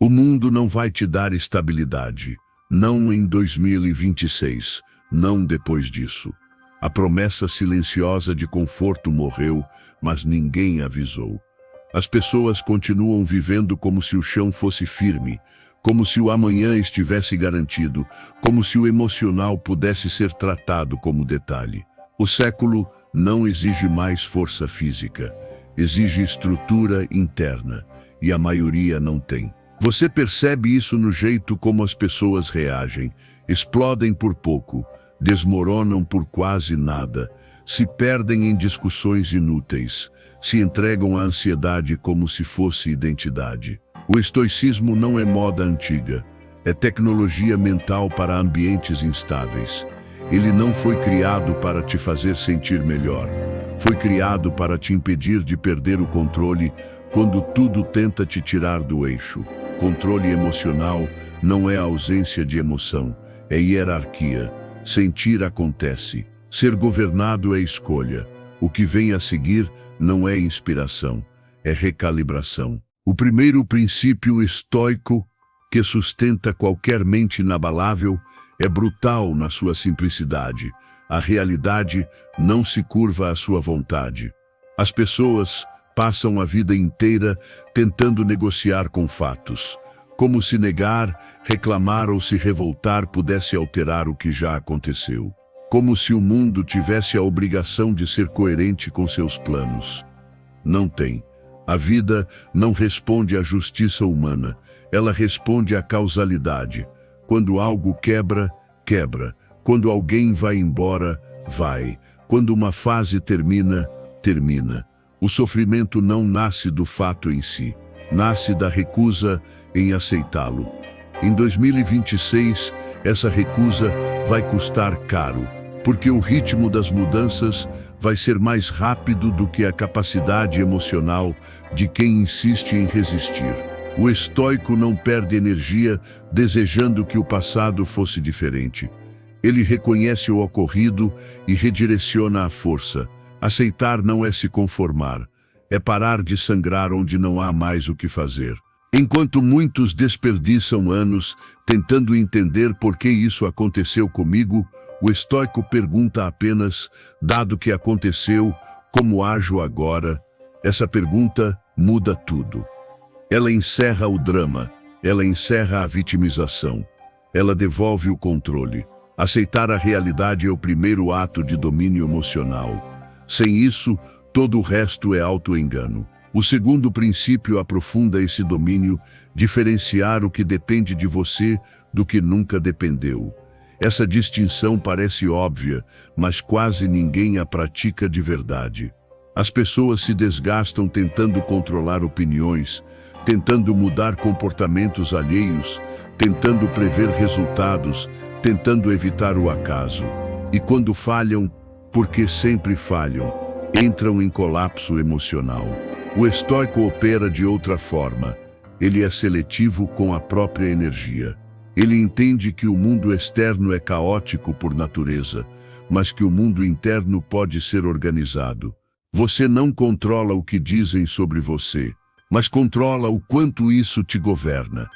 O mundo não vai te dar estabilidade. Não em 2026, não depois disso. A promessa silenciosa de conforto morreu, mas ninguém avisou. As pessoas continuam vivendo como se o chão fosse firme, como se o amanhã estivesse garantido, como se o emocional pudesse ser tratado como detalhe. O século não exige mais força física, exige estrutura interna, e a maioria não tem. Você percebe isso no jeito como as pessoas reagem, explodem por pouco, desmoronam por quase nada, se perdem em discussões inúteis, se entregam à ansiedade como se fosse identidade. O estoicismo não é moda antiga, é tecnologia mental para ambientes instáveis. Ele não foi criado para te fazer sentir melhor. Foi criado para te impedir de perder o controle quando tudo tenta te tirar do eixo. Controle emocional não é ausência de emoção, é hierarquia. Sentir acontece. Ser governado é escolha. O que vem a seguir não é inspiração, é recalibração. O primeiro princípio estoico que sustenta qualquer mente inabalável é brutal na sua simplicidade. A realidade não se curva à sua vontade. As pessoas passam a vida inteira tentando negociar com fatos, como se negar, reclamar ou se revoltar pudesse alterar o que já aconteceu. Como se o mundo tivesse a obrigação de ser coerente com seus planos. Não tem. A vida não responde à justiça humana, ela responde à causalidade. Quando algo quebra, quebra. Quando alguém vai embora, vai. Quando uma fase termina, termina. O sofrimento não nasce do fato em si, nasce da recusa em aceitá-lo. Em 2026, essa recusa vai custar caro, porque o ritmo das mudanças vai ser mais rápido do que a capacidade emocional de quem insiste em resistir. O estoico não perde energia desejando que o passado fosse diferente. Ele reconhece o ocorrido e redireciona a força. Aceitar não é se conformar, é parar de sangrar onde não há mais o que fazer. Enquanto muitos desperdiçam anos tentando entender por que isso aconteceu comigo, o estoico pergunta apenas, dado que aconteceu, como ajo agora? Essa pergunta muda tudo. Ela encerra o drama, ela encerra a vitimização, ela devolve o controle. Aceitar a realidade é o primeiro ato de domínio emocional. Sem isso, todo o resto é auto-engano. O segundo princípio aprofunda esse domínio, diferenciar o que depende de você do que nunca dependeu. Essa distinção parece óbvia, mas quase ninguém a pratica de verdade. As pessoas se desgastam tentando controlar opiniões, tentando mudar comportamentos alheios, tentando prever resultados, tentando evitar o acaso. E quando falham, porque sempre falham, entram em colapso emocional. O estoico opera de outra forma. Ele é seletivo com a própria energia. Ele entende que o mundo externo é caótico por natureza, mas que o mundo interno pode ser organizado. Você não controla o que dizem sobre você, mas controla o quanto isso te governa.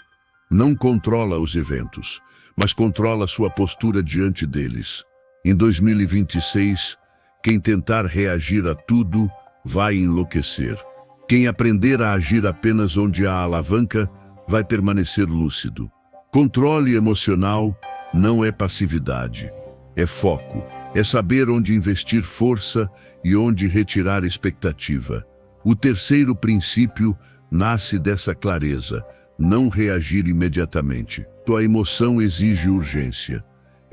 Não controla os eventos, mas controla sua postura diante deles. Em 2026, quem tentar reagir a tudo vai enlouquecer. Quem aprender a agir apenas onde há alavanca vai permanecer lúcido. Controle emocional não é passividade, é foco, é saber onde investir força e onde retirar expectativa. O terceiro princípio nasce dessa clareza, não reagir imediatamente. Tua emoção exige urgência.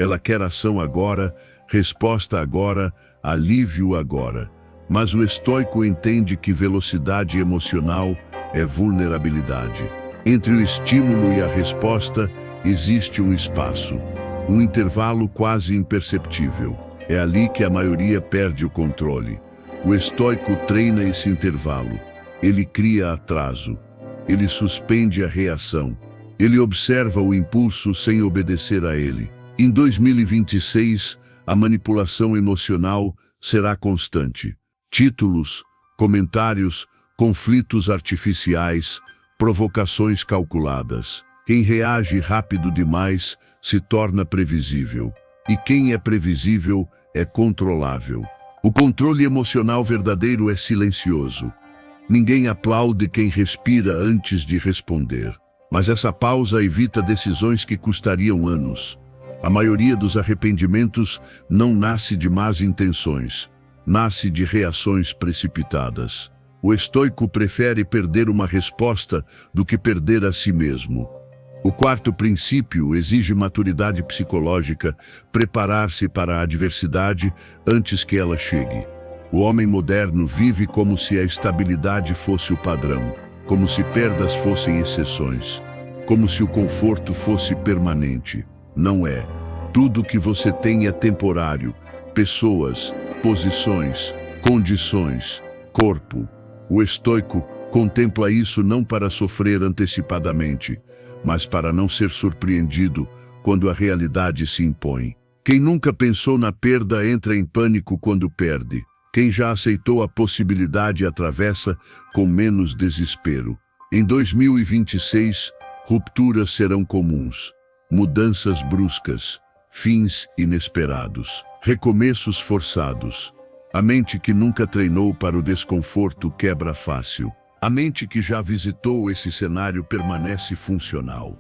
Ela quer ação agora, resposta agora, alívio agora. Mas o estoico entende que velocidade emocional é vulnerabilidade. Entre o estímulo e a resposta existe um espaço, um intervalo quase imperceptível. É ali que a maioria perde o controle. O estoico treina esse intervalo. Ele cria atraso. Ele suspende a reação. Ele observa o impulso sem obedecer a ele. Em 2026, a manipulação emocional será constante. Títulos, comentários, conflitos artificiais, provocações calculadas. Quem reage rápido demais se torna previsível. E quem é previsível é controlável. O controle emocional verdadeiro é silencioso. Ninguém aplaude quem respira antes de responder. Mas essa pausa evita decisões que custariam anos. A maioria dos arrependimentos não nasce de más intenções, nasce de reações precipitadas. O estoico prefere perder uma resposta do que perder a si mesmo. O quarto princípio exige maturidade psicológica, preparar-se para a adversidade antes que ela chegue. O homem moderno vive como se a estabilidade fosse o padrão, como se perdas fossem exceções, como se o conforto fosse permanente. Não é. Tudo que você tem é temporário. Pessoas, posições, condições, corpo. O estoico contempla isso não para sofrer antecipadamente, mas para não ser surpreendido quando a realidade se impõe. Quem nunca pensou na perda entra em pânico quando perde. Quem já aceitou a possibilidade atravessa com menos desespero. Em 2026, rupturas serão comuns, mudanças bruscas, fins inesperados, recomeços forçados. A mente que nunca treinou para o desconforto quebra fácil. A mente que já visitou esse cenário permanece funcional.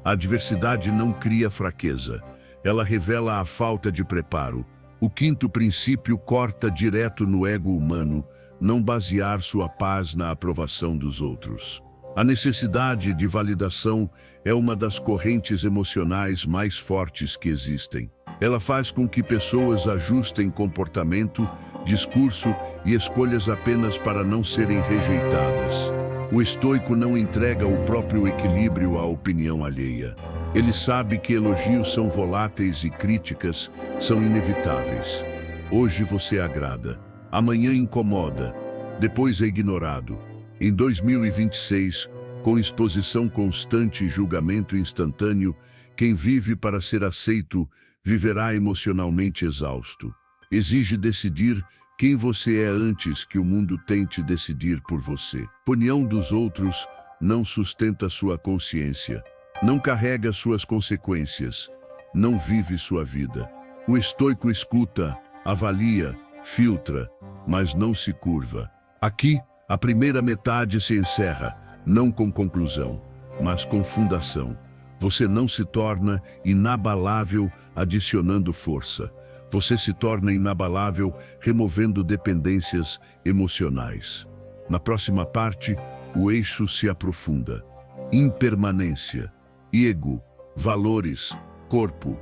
A adversidade não cria fraqueza, ela revela a falta de preparo. O quinto princípio corta direto no ego humano, não basear sua paz na aprovação dos outros. A necessidade de validação é uma das correntes emocionais mais fortes que existem. Ela faz com que pessoas ajustem comportamento, discurso e escolhas apenas para não serem rejeitadas. O estoico não entrega o próprio equilíbrio à opinião alheia. Ele sabe que elogios são voláteis e críticas são inevitáveis. Hoje você agrada, amanhã incomoda, depois é ignorado. Em 2026, com exposição constante e julgamento instantâneo, quem vive para ser aceito viverá emocionalmente exausto. Exige decidir quem você é antes que o mundo tente decidir por você. A opinião dos outros não sustenta sua consciência, não carrega suas consequências, não vive sua vida. O estoico escuta, avalia, filtra, mas não se curva. Aqui, a primeira metade se encerra, não com conclusão, mas com fundação. Você não se torna inabalável adicionando força. Você se torna inabalável removendo dependências emocionais. Na próxima parte, o eixo se aprofunda. Impermanência, ego, valores, corpo,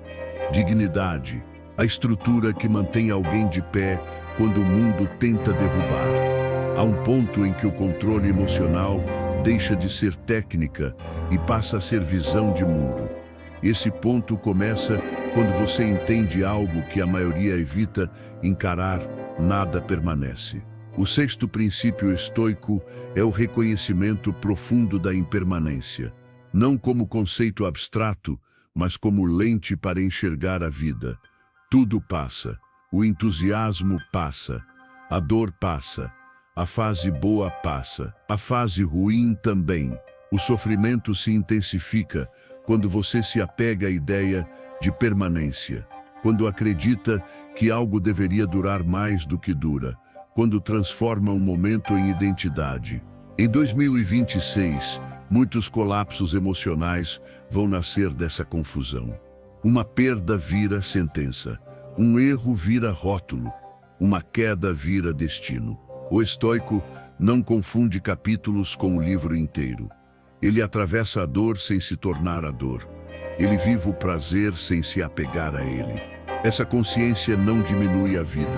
dignidade, a estrutura que mantém alguém de pé quando o mundo tenta derrubar. Há um ponto em que o controle emocional deixa de ser técnica e passa a ser visão de mundo. Esse ponto começa quando você entende algo que a maioria evita encarar, nada permanece. O sexto princípio estoico é o reconhecimento profundo da impermanência, não como conceito abstrato, mas como lente para enxergar a vida. Tudo passa, o entusiasmo passa, a dor passa, a fase boa passa, a fase ruim também. O sofrimento se intensifica quando você se apega à ideia de permanência, quando acredita que algo deveria durar mais do que dura, quando transforma um momento em identidade. Em 2026, muitos colapsos emocionais vão nascer dessa confusão. Uma perda vira sentença, um erro vira rótulo, uma queda vira destino. O estoico não confunde capítulos com o livro inteiro. Ele atravessa a dor sem se tornar a dor. Ele vive o prazer sem se apegar a ele. Essa consciência não diminui a vida,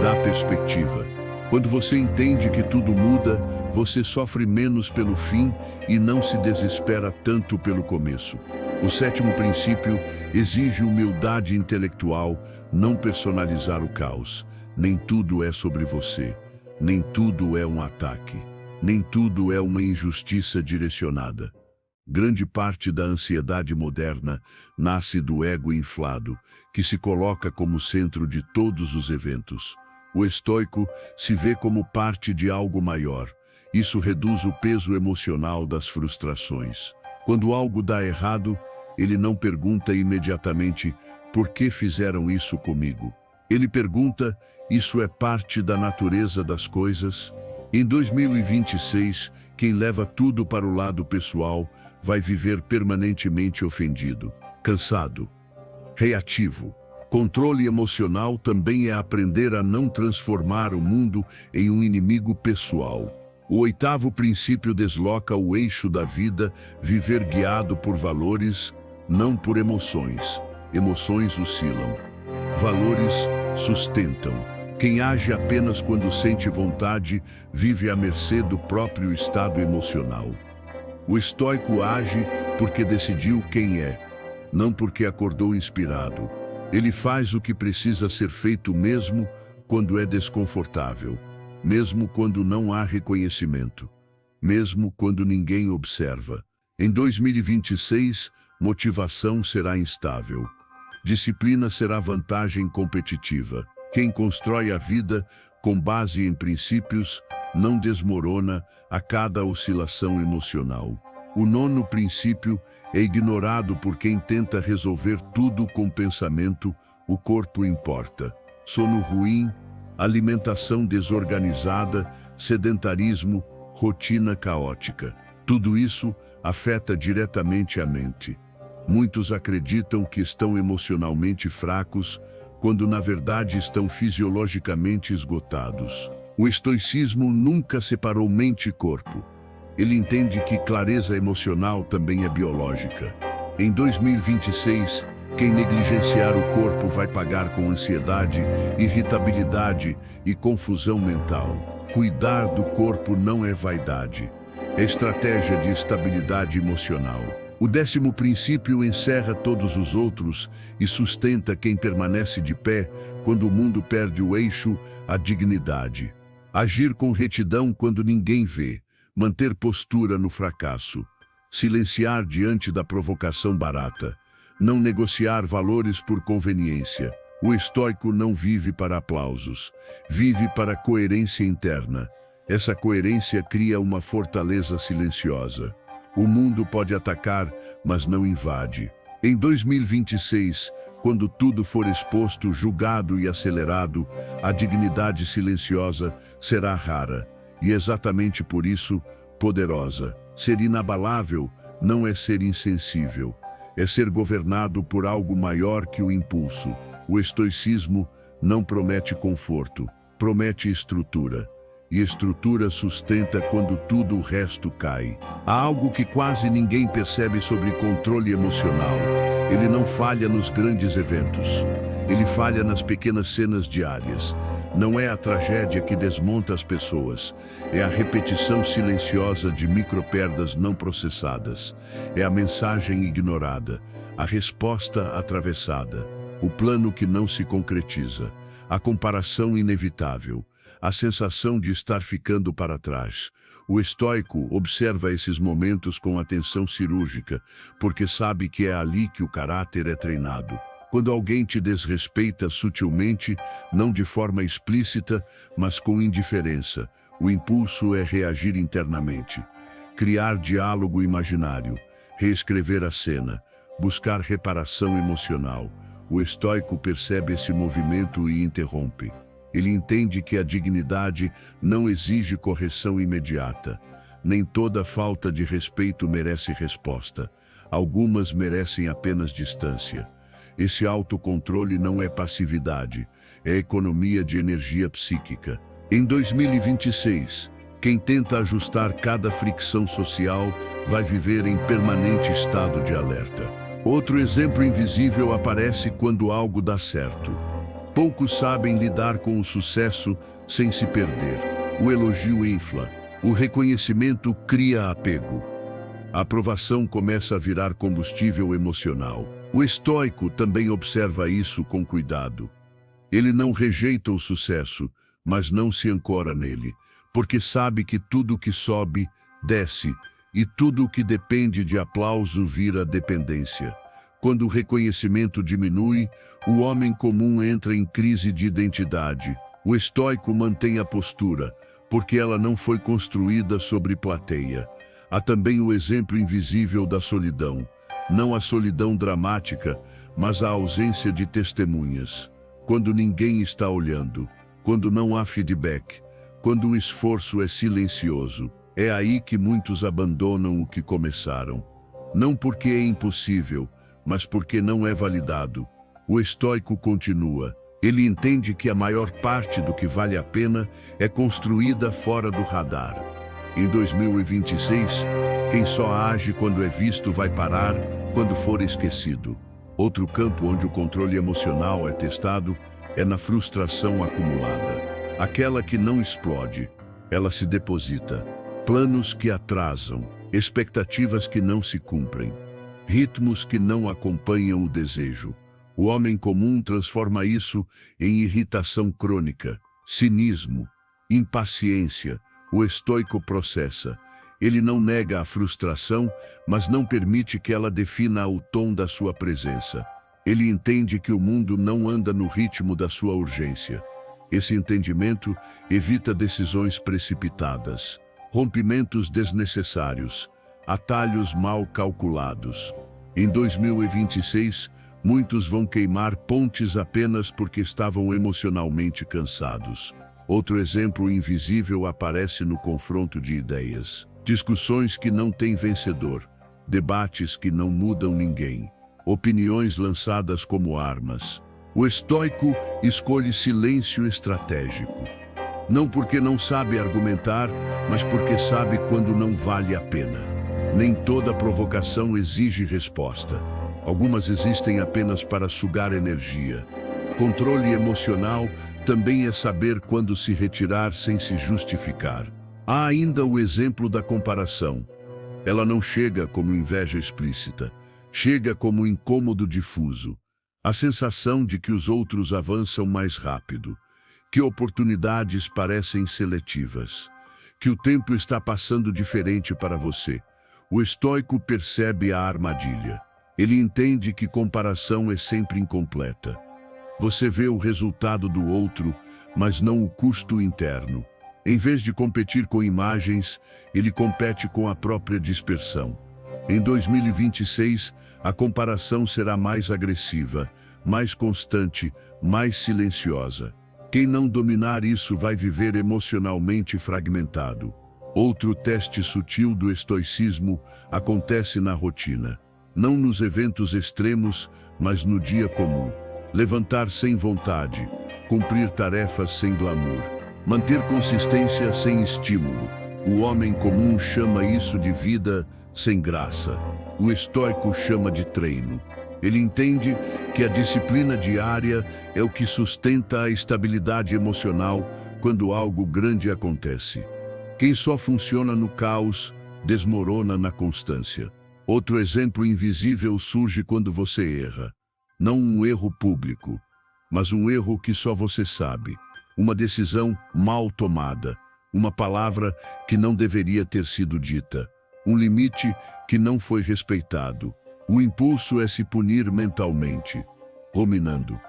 dá perspectiva. Quando você entende que tudo muda, você sofre menos pelo fim e não se desespera tanto pelo começo. O sétimo princípio exige humildade intelectual, não personalizar o caos. Nem tudo é sobre você. Nem tudo é um ataque, nem tudo é uma injustiça direcionada. Grande parte da ansiedade moderna nasce do ego inflado, que se coloca como centro de todos os eventos. O estoico se vê como parte de algo maior, Isso reduz o peso emocional das frustrações. Quando algo dá errado, ele não pergunta imediatamente por que fizeram isso comigo. Ele pergunta, isso é parte da natureza das coisas? Em 2026, quem leva tudo para o lado pessoal vai viver permanentemente ofendido, cansado, reativo. Controle emocional também é aprender a não transformar o mundo em um inimigo pessoal. O 8º princípio desloca o eixo da vida, viver guiado por valores, não por emoções. Emoções oscilam. Valores sustentam. Quem age apenas quando sente vontade, vive à mercê do próprio estado emocional. O estoico age porque decidiu quem é, não porque acordou inspirado. Ele faz o que precisa ser feito mesmo quando é desconfortável, mesmo quando não há reconhecimento, mesmo quando ninguém observa. Em 2026, motivação será instável. Disciplina será vantagem competitiva. Quem constrói a vida com base em princípios não desmorona a cada oscilação emocional. O 9º princípio é ignorado por quem tenta resolver tudo com pensamento, o corpo importa. Sono ruim, alimentação desorganizada, sedentarismo, rotina caótica. Tudo isso afeta diretamente a mente. Muitos acreditam que estão emocionalmente fracos, quando na verdade estão fisiologicamente esgotados. O estoicismo nunca separou mente e corpo. Ele entende que clareza emocional também é biológica. Em 2026, quem negligenciar o corpo vai pagar com ansiedade, irritabilidade e confusão mental. Cuidar do corpo não é vaidade, é estratégia de estabilidade emocional. O 10º princípio encerra todos os outros e sustenta quem permanece de pé quando o mundo perde o eixo, a dignidade. Agir com retidão quando ninguém vê. Manter postura no fracasso, silenciar diante da provocação barata, não negociar valores por conveniência. O estoico não vive para aplausos, vive para coerência interna. Essa coerência cria uma fortaleza silenciosa. O mundo pode atacar, mas não invade. Em 2026, quando tudo for exposto, julgado e acelerado, a dignidade silenciosa será rara. E exatamente por isso, poderosa. Ser inabalável não é ser insensível, é ser governado por algo maior que o impulso. O estoicismo não promete conforto, promete estrutura. E estrutura sustenta quando tudo o resto cai. Há algo que quase ninguém percebe sobre controle emocional. Ele não falha nos grandes eventos. Ele falha nas pequenas cenas diárias. Não é a tragédia que desmonta as pessoas. É a repetição silenciosa de microperdas não processadas. É a mensagem ignorada. A resposta atravessada. O plano que não se concretiza. A comparação inevitável. A sensação de estar ficando para trás. O estoico observa esses momentos com atenção cirúrgica, porque sabe que é ali que o caráter é treinado. Quando alguém te desrespeita sutilmente, não de forma explícita, mas com indiferença, o impulso é reagir internamente. Criar diálogo imaginário, reescrever a cena, buscar reparação emocional. O estoico percebe esse movimento e interrompe. Ele entende que a dignidade não exige correção imediata. Nem toda falta de respeito merece resposta. Algumas merecem apenas distância. Esse autocontrole não é passividade, é economia de energia psíquica. Em 2026, quem tenta ajustar cada fricção social vai viver em permanente estado de alerta. Outro exemplo invisível aparece quando algo dá certo. Poucos sabem lidar com o sucesso sem se perder. O elogio infla, o reconhecimento cria apego. A aprovação começa a virar combustível emocional. O estoico também observa isso com cuidado. Ele não rejeita o sucesso, mas não se ancora nele, porque sabe que tudo que sobe, desce, e tudo que depende de aplauso vira dependência. Quando o reconhecimento diminui, o homem comum entra em crise de identidade. O estoico mantém a postura, porque ela não foi construída sobre plateia. Há também o exemplo invisível da solidão. Não a solidão dramática, mas a ausência de testemunhas. Quando ninguém está olhando, quando não há feedback, quando o esforço é silencioso, é aí que muitos abandonam o que começaram. Não porque é impossível, mas porque não é validado. O estoico continua. Ele entende que a maior parte do que vale a pena é construída fora do radar. Em 2026, quem só age quando é visto vai parar quando for esquecido. Outro campo onde o controle emocional é testado é na frustração acumulada. Aquela que não explode, ela se deposita. Planos que atrasam, expectativas que não se cumprem, ritmos que não acompanham o desejo. O homem comum transforma isso em irritação crônica, cinismo, impaciência. O estoico processa. Ele não nega a frustração, mas não permite que ela defina o tom da sua presença. Ele entende que o mundo não anda no ritmo da sua urgência. Esse entendimento evita decisões precipitadas, rompimentos desnecessários, atalhos mal calculados. Em 2026, muitos vão queimar pontes apenas porque estavam emocionalmente cansados. Outro exemplo invisível aparece no confronto de ideias. Discussões que não têm vencedor, debates que não mudam ninguém, opiniões lançadas como armas. O estoico escolhe silêncio estratégico. Não porque não sabe argumentar, mas porque sabe quando não vale a pena. Nem toda provocação exige resposta. Algumas existem apenas para sugar energia. Controle emocional também é saber quando se retirar sem se justificar. Há ainda o exemplo da comparação. Ela não chega como inveja explícita, chega como incômodo difuso. A sensação de que os outros avançam mais rápido, que oportunidades parecem seletivas, que o tempo está passando diferente para você. O estoico percebe a armadilha. Ele entende que comparação é sempre incompleta. Você vê o resultado do outro, mas não o custo interno. Em vez de competir com imagens, ele compete com a própria dispersão. Em 2026, a comparação será mais agressiva, mais constante, mais silenciosa. Quem não dominar isso vai viver emocionalmente fragmentado. Outro teste sutil do estoicismo acontece na rotina. Não nos eventos extremos, mas no dia comum. Levantar sem vontade, cumprir tarefas sem glamour, manter consistência sem estímulo. O homem comum chama isso de vida sem graça. O estoico chama de treino. Ele entende que a disciplina diária é o que sustenta a estabilidade emocional quando algo grande acontece. Quem só funciona no caos, desmorona na constância. Outro exemplo invisível surge quando você erra. Não um erro público, mas um erro que só você sabe. Uma decisão mal tomada, uma palavra que não deveria ter sido dita, um limite que não foi respeitado. O impulso é se punir mentalmente, ruminando,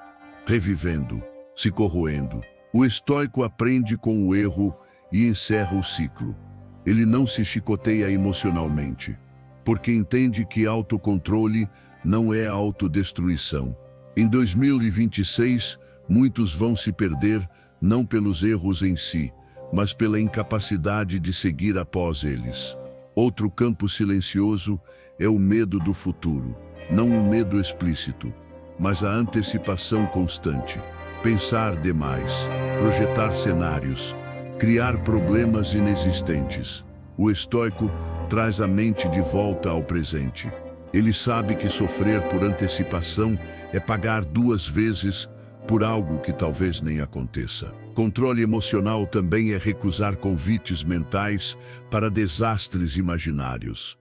revivendo, se corroendo. O estoico aprende com o erro e encerra o ciclo. Ele não se chicoteia emocionalmente, porque entende que autocontrole não é autodestruição. Em 2026, muitos vão se perder não pelos erros em si, mas pela incapacidade de seguir após eles. Outro campo silencioso é o medo do futuro. Não um medo explícito, mas a antecipação constante. Pensar demais, projetar cenários, criar problemas inexistentes. O estoico traz a mente de volta ao presente. Ele sabe que sofrer por antecipação é pagar duas vezes por algo que talvez nem aconteça. Controle emocional também é recusar convites mentais para desastres imaginários.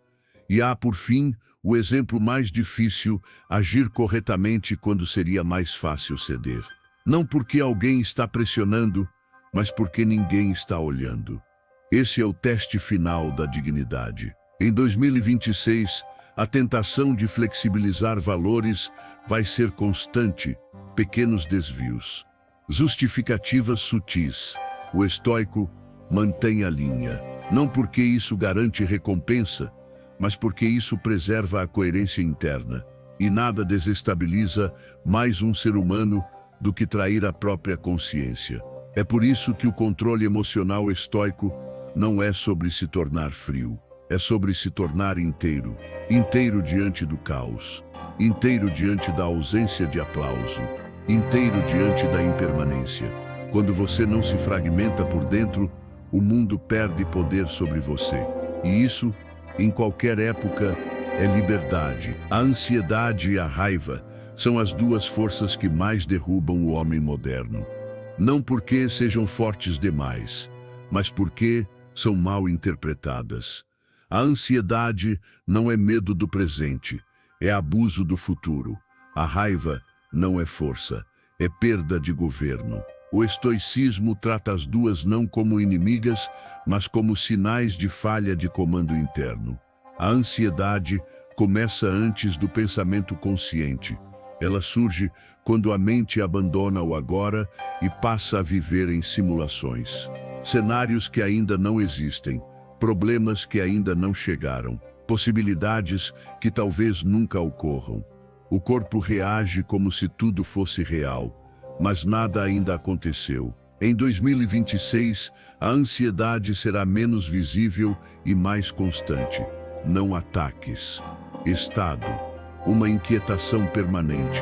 E há, por fim, o exemplo mais difícil: agir corretamente quando seria mais fácil ceder. Não porque alguém está pressionando, mas porque ninguém está olhando. Esse é o teste final da dignidade. Em 2026, a tentação de flexibilizar valores vai ser constante. Pequenos desvios, justificativas sutis. O estoico Mantenha a linha. Não porque isso garante recompensa, mas porque isso preserva a coerência interna. E nada desestabiliza mais um ser humano do que trair a própria consciência. É por isso que o controle emocional estoico não é sobre se tornar frio. É sobre se tornar inteiro. Inteiro diante do caos. Inteiro diante da ausência de aplauso. Inteiro diante da impermanência. Quando você não se fragmenta por dentro, o mundo perde poder sobre você. E isso, em qualquer época, é liberdade. A ansiedade e a raiva são as duas forças que mais derrubam o homem moderno. Não porque sejam fortes demais, mas porque são mal interpretadas. A ansiedade não é medo do presente, é abuso do futuro. A raiva não é força, é perda de governo. O estoicismo trata as duas não como inimigas, mas como sinais de falha de comando interno. A ansiedade começa antes do pensamento consciente. Ela surge quando a mente abandona o agora e passa a viver em simulações. Cenários que ainda não existem, problemas que ainda não chegaram, possibilidades que talvez nunca ocorram. O corpo reage como se tudo fosse real, mas nada ainda aconteceu. Em 2026, a ansiedade será menos visível e mais constante. Não ataques. Estado. Uma inquietação permanente.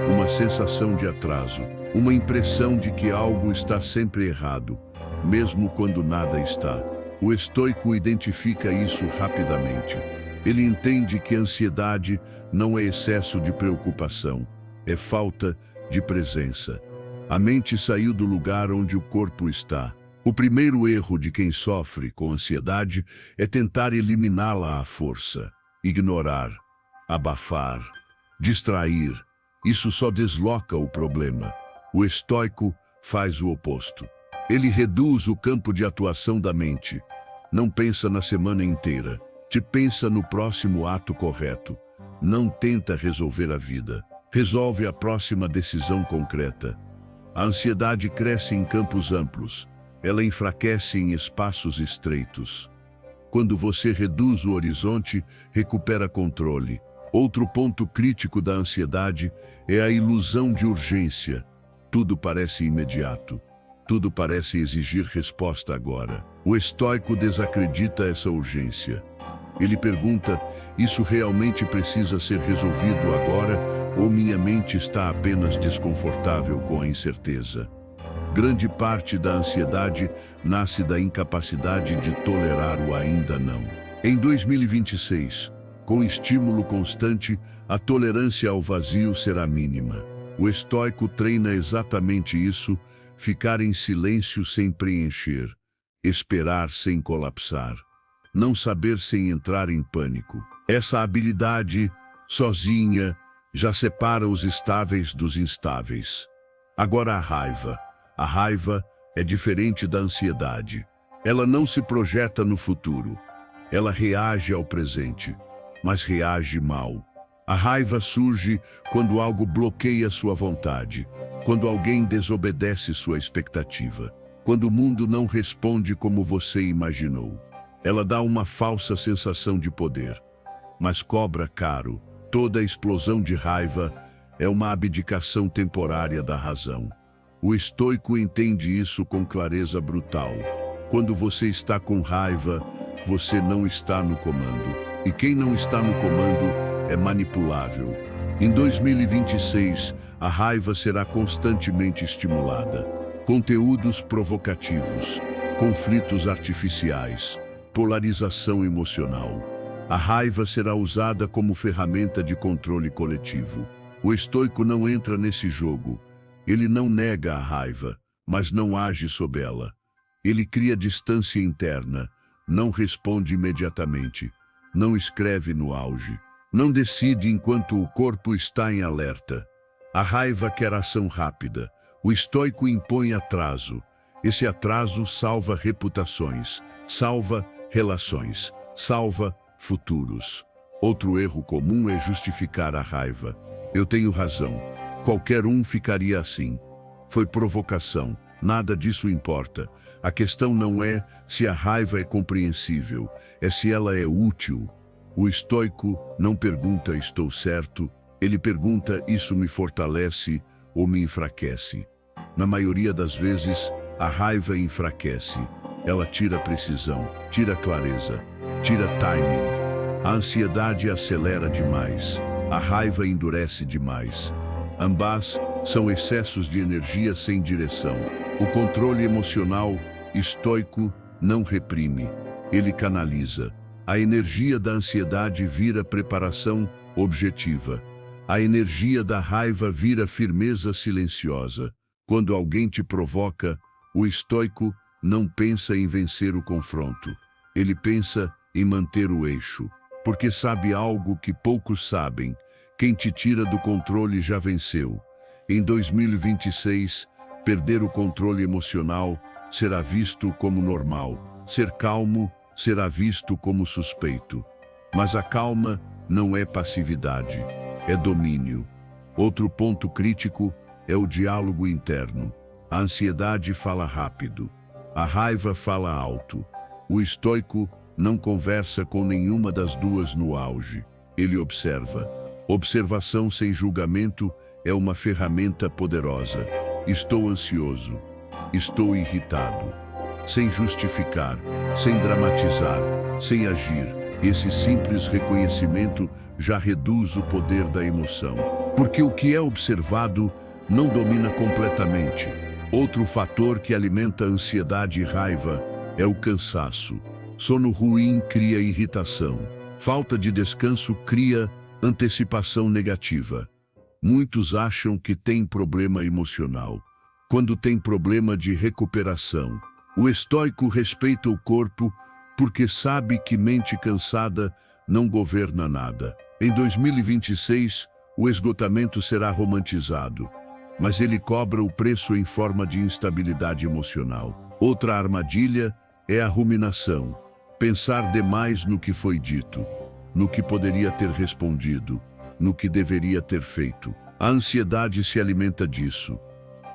Uma sensação de atraso. Uma impressão de que algo está sempre errado, mesmo quando nada está. O estoico identifica isso rapidamente. Ele entende que a ansiedade não é excesso de preocupação, é falta de presença. A mente saiu do lugar onde o corpo está. O primeiro erro de quem sofre com ansiedade é tentar eliminá-la à força. Ignorar, abafar, distrair. Isso só desloca o problema. O estoico faz o oposto. Ele reduz o campo de atuação da mente. Não pensa na semana inteira. Te pensa no próximo ato correto. Não tenta resolver a vida. Resolve a próxima decisão concreta. A ansiedade cresce em campos amplos. Ela enfraquece em espaços estreitos. Quando você reduz o horizonte, recupera controle. Outro ponto crítico da ansiedade é a ilusão de urgência. Tudo parece imediato. Tudo parece exigir resposta agora. O estoico desacredita essa urgência. Ele pergunta: isso realmente precisa ser resolvido agora ou minha mente está apenas desconfortável com a incerteza? Grande parte da ansiedade nasce da incapacidade de tolerar o ainda não. Em 2026, com estímulo constante, a tolerância ao vazio será mínima. O estoico treina exatamente isso: ficar em silêncio sem preencher, esperar sem colapsar, não saber sem entrar em pânico. Essa habilidade, sozinha, já separa os estáveis dos instáveis. Agora a raiva. A raiva é diferente da ansiedade. Ela não se projeta no futuro. Ela reage ao presente, mas reage mal. A raiva surge quando algo bloqueia sua vontade, quando alguém desobedece sua expectativa, quando o mundo não responde como você imaginou. Ela dá uma falsa sensação de poder, mas cobra caro. Toda explosão de raiva é uma abdicação temporária da razão. O estoico entende isso com clareza brutal. Quando você está com raiva, você não está no comando. E quem não está no comando é manipulável. Em 2026, a raiva será constantemente estimulada. Conteúdos provocativos, conflitos artificiais, polarização emocional. A raiva será usada como ferramenta de controle coletivo. O estoico não entra nesse jogo. Ele não nega a raiva, mas não age sob ela. Ele cria distância interna, não responde imediatamente, não escreve no auge, não decide enquanto o corpo está em alerta. A raiva quer ação rápida. O estoico impõe atraso. Esse atraso salva reputações, salva relações, salva futuros. Outro erro comum é justificar a raiva. Eu tenho razão. Qualquer um ficaria assim. Foi provocação. Nada disso importa. A questão não é se a raiva é compreensível, é se ela é útil. O estoico não pergunta estou certo, ele pergunta isso me fortalece ou me enfraquece. Na maioria das vezes, a raiva enfraquece. Ela tira precisão, tira clareza, tira timing. A ansiedade acelera demais, a raiva endurece demais. Ambas são excessos de energia sem direção. O controle emocional estoico não reprime, ele canaliza. A energia da ansiedade vira preparação objetiva. A energia da raiva vira firmeza silenciosa. Quando alguém te provoca, o estoico não pensa em vencer o confronto. Ele pensa em manter o eixo, porque sabe algo que poucos sabem. Quem te tira do controle já venceu. Em 2026, perder o controle emocional será visto como normal. Ser calmo será visto como suspeito. Mas a calma não é passividade, é domínio. Outro ponto crítico é o diálogo interno. A ansiedade fala rápido, a raiva fala alto. O estoico não conversa com nenhuma das duas no auge. Ele observa. Observação sem julgamento é uma ferramenta poderosa. Estou ansioso, estou irritado. Sem justificar, sem dramatizar, sem agir. Esse simples reconhecimento já reduz o poder da emoção. Porque o que é observado não domina completamente. Outro fator que alimenta ansiedade e raiva é o cansaço. Sono ruim cria irritação. Falta de descanso cria antecipação negativa. Muitos acham que tem problema emocional, quando tem problema de recuperação. O estoico respeita o corpo porque sabe que mente cansada não governa nada. Em 2026, o esgotamento será romantizado, mas ele cobra o preço em forma de instabilidade emocional. Outra armadilha é a ruminação. Pensar demais no que foi dito, no que poderia ter respondido, no que deveria ter feito. A ansiedade se alimenta disso.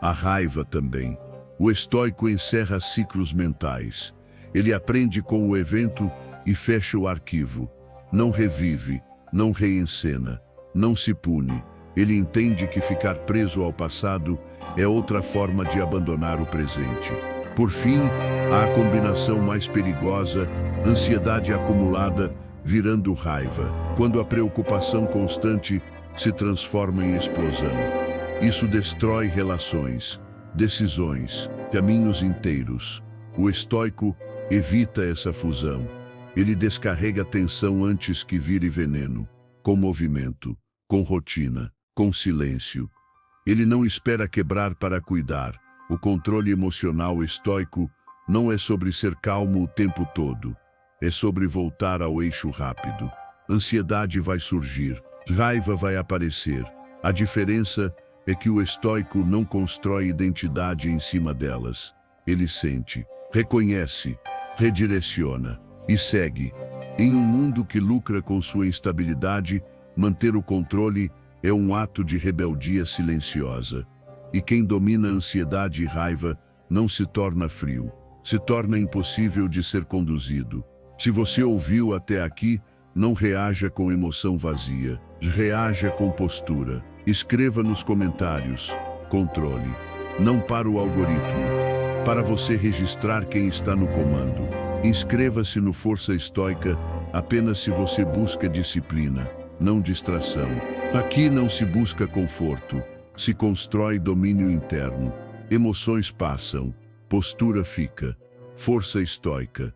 A raiva também. O estoico encerra ciclos mentais. Ele aprende com o evento e fecha o arquivo. Não revive, não reencena, não se pune. Ele entende que ficar preso ao passado é outra forma de abandonar o presente. Por fim, há a combinação mais perigosa, ansiedade acumulada virando raiva, quando a preocupação constante se transforma em explosão. Isso destrói relações, decisões, caminhos inteiros. O estoico evita essa fusão. Ele descarrega a tensão antes que vire veneno, com movimento, com rotina, com silêncio. Ele não espera quebrar para cuidar. O controle emocional estoico não é sobre ser calmo o tempo todo. É sobre voltar ao eixo rápido. Ansiedade vai surgir, raiva vai aparecer. A diferença é que o estoico não constrói identidade em cima delas. Ele sente, reconhece, redireciona e segue. Em um mundo que lucra com sua instabilidade, manter o controle é um ato de rebeldia silenciosa. E quem domina ansiedade e raiva não se torna frio, se torna impossível de ser conduzido. Se você ouviu até aqui, não reaja com emoção vazia, reaja com postura. Escreva nos comentários, controle, não para o algoritmo, para você registrar quem está no comando. Inscreva-se no Força Estoica apenas se você busca disciplina, não distração. Aqui não se busca conforto, se constrói domínio interno. Emoções passam, postura fica. Força Estoica.